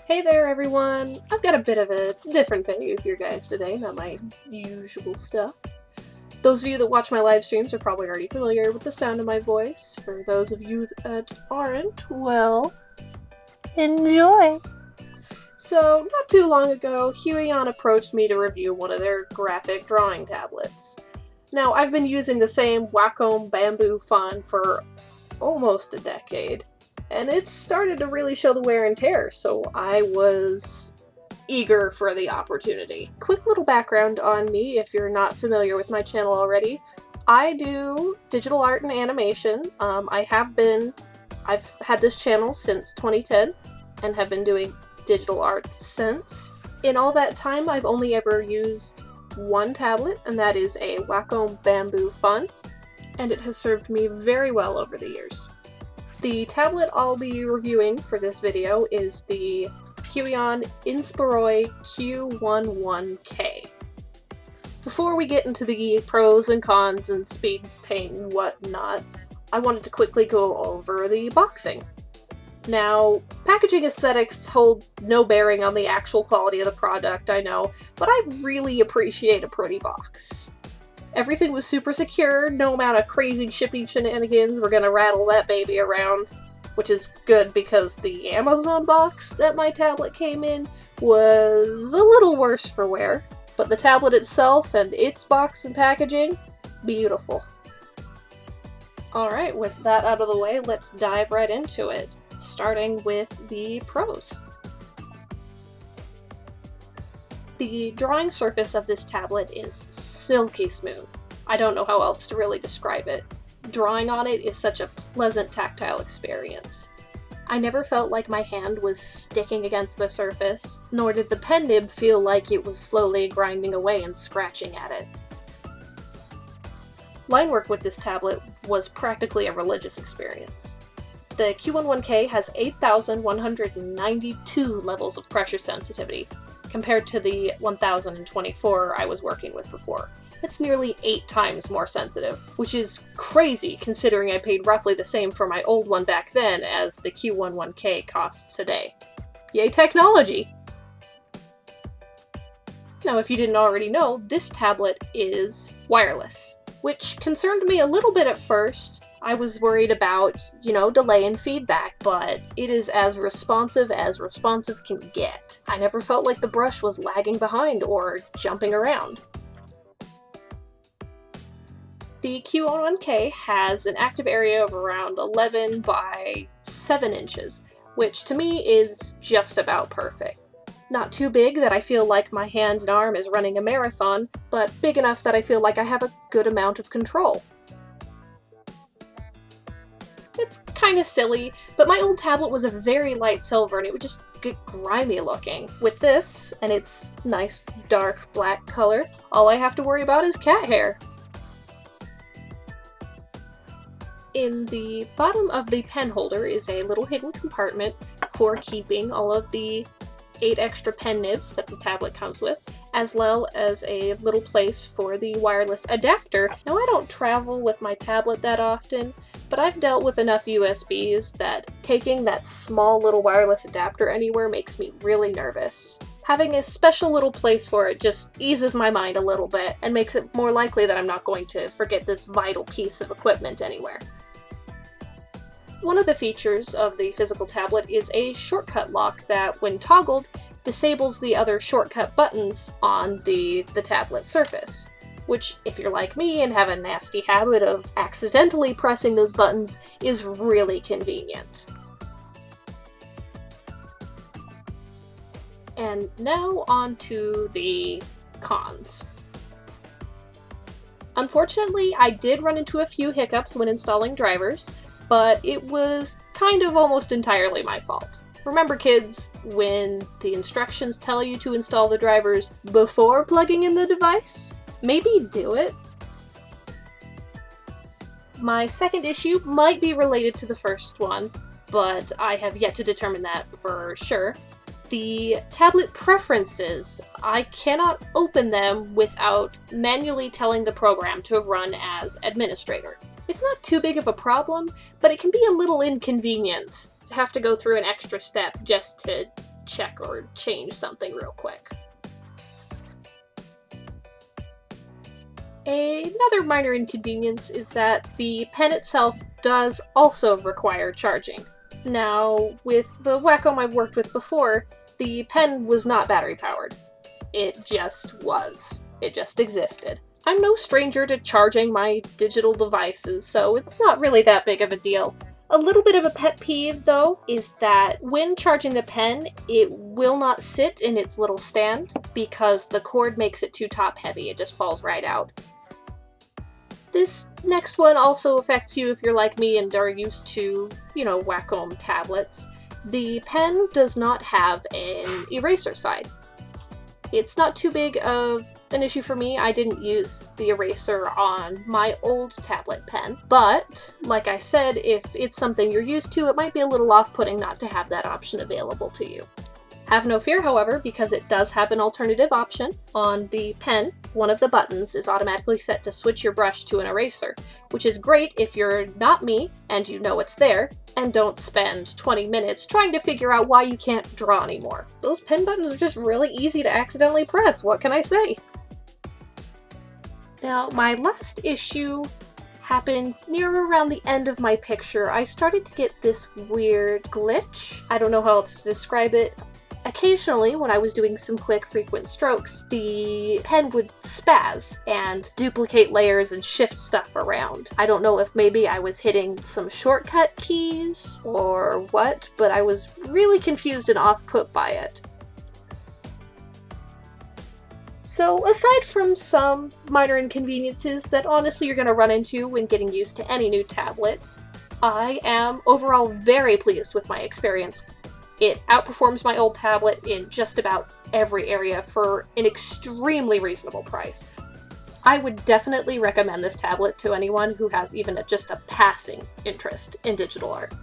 Hey there everyone! I've got a bit of a different venue for you guys today, not my usual stuff. Those of you that watch my live streams are probably already familiar with the sound of my voice. For those of you that aren't, well, enjoy! So, not too long ago, HUION approached me to review one of their graphic drawing tablets. Now, I've been using the same Wacom bamboo font for almost a decade, and it's started to really show the wear and tear, so I was eager for the opportunity. Quick little background on me if you're not familiar with my channel already. I do digital art and animation. I've had this channel since 2010 and have been doing digital art since. In all that time, I've only ever used one tablet, and that is a Wacom bamboo font, and it has served me very well over the years. The tablet I'll be reviewing for this video is the HUION INSPIROY Q11K. Before we get into the pros and cons and speed paint and whatnot, I wanted to quickly go over the boxing. Now, packaging aesthetics hold no bearing on the actual quality of the product, I know, but I really appreciate a pretty box. Everything was super secure, no amount of crazy shipping shenanigans were gonna rattle that baby around, which is good because the Amazon box that my tablet came in was a little worse for wear, but the tablet itself and its box and packaging, beautiful. Alright, with that out of the way, let's dive right into it, starting with the pros. The drawing surface of this tablet is silky smooth. I don't know how else to really describe it. Drawing on it is such a pleasant tactile experience. I never felt like my hand was sticking against the surface, nor did the pen nib feel like it was slowly grinding away and scratching at it. Line work with this tablet was practically a religious experience. The Q11K has 8,192 levels of pressure sensitivity, compared to the 1,024 I was working with before. It's nearly 8 times more sensitive, which is crazy considering I paid roughly the same for my old one back then as the Q11K costs today. Yay technology! Now, if you didn't already know, this tablet is wireless, which concerned me a little bit at first. I was worried about, delay and feedback, but it is as responsive can get. I never felt like the brush was lagging behind or jumping around. The Q11K has an active area of around 11 by 7 inches, which to me is just about perfect. Not too big that I feel like my hand and arm is running a marathon, but big enough that I feel like I have a good amount of control. It's kind of silly, but my old tablet was a very light silver and it would just get grimy looking. With this, and its nice dark black color, all I have to worry about is cat hair. In the bottom of the pen holder is a little hidden compartment for keeping all of the 8 extra pen nibs that the tablet comes with, as well as a little place for the wireless adapter. Now, I don't travel with my tablet that often, but I've dealt with enough USBs that taking that small little wireless adapter anywhere makes me really nervous. Having a special little place for it just eases my mind a little bit and makes it more likely that I'm not going to forget this vital piece of equipment anywhere. One of the features of the physical tablet is a shortcut lock that, when toggled, disables the other shortcut buttons on the tablet surface, which, if you're like me and have a nasty habit of accidentally pressing those buttons, is really convenient. And now on to the cons. Unfortunately, I did run into a few hiccups when installing drivers, but it was kind of almost entirely my fault. Remember, kids, when the instructions tell you to install the drivers before plugging in the device, maybe do it. My second issue might be related to the first one, but I have yet to determine that for sure. The tablet preferences, I cannot open them without manually telling the program to run as administrator. It's not too big of a problem, but it can be a little inconvenient to have to go through an extra step just to check or change something real quick. Another minor inconvenience is that the pen itself does also require charging. Now, with the Wacom I've worked with before, the pen was not battery powered. It just was. It just existed. I'm no stranger to charging my digital devices, so it's not really that big of a deal. A little bit of a pet peeve, though, is that when charging the pen, it will not sit in its little stand because the cord makes it too top heavy. It just falls right out. This next one also affects you if you're like me and are used to, Wacom tablets. The pen does not have an eraser side. It's not too big of an issue for me. I didn't use the eraser on my old tablet pen, but like I said, if it's something you're used to, it might be a little off-putting not to have that option available to you. Have no fear, however, because it does have an alternative option. On the pen, one of the buttons is automatically set to switch your brush to an eraser, which is great if you're not me and you know it's there, and don't spend 20 minutes trying to figure out why you can't draw anymore. Those pen buttons are just really easy to accidentally press, what can I say? Now, my last issue happened near around the end of my picture. I started to get this weird glitch. I don't know how else to describe it. Occasionally, when I was doing some quick, frequent strokes, the pen would spaz and duplicate layers and shift stuff around. I don't know if maybe I was hitting some shortcut keys or what, but I was really confused and off-put by it. So aside from some minor inconveniences that honestly you're going to run into when getting used to any new tablet, I am overall very pleased with my experience. It outperforms my old tablet in just about every area for an extremely reasonable price. I would definitely recommend this tablet to anyone who has even just a passing interest in digital art.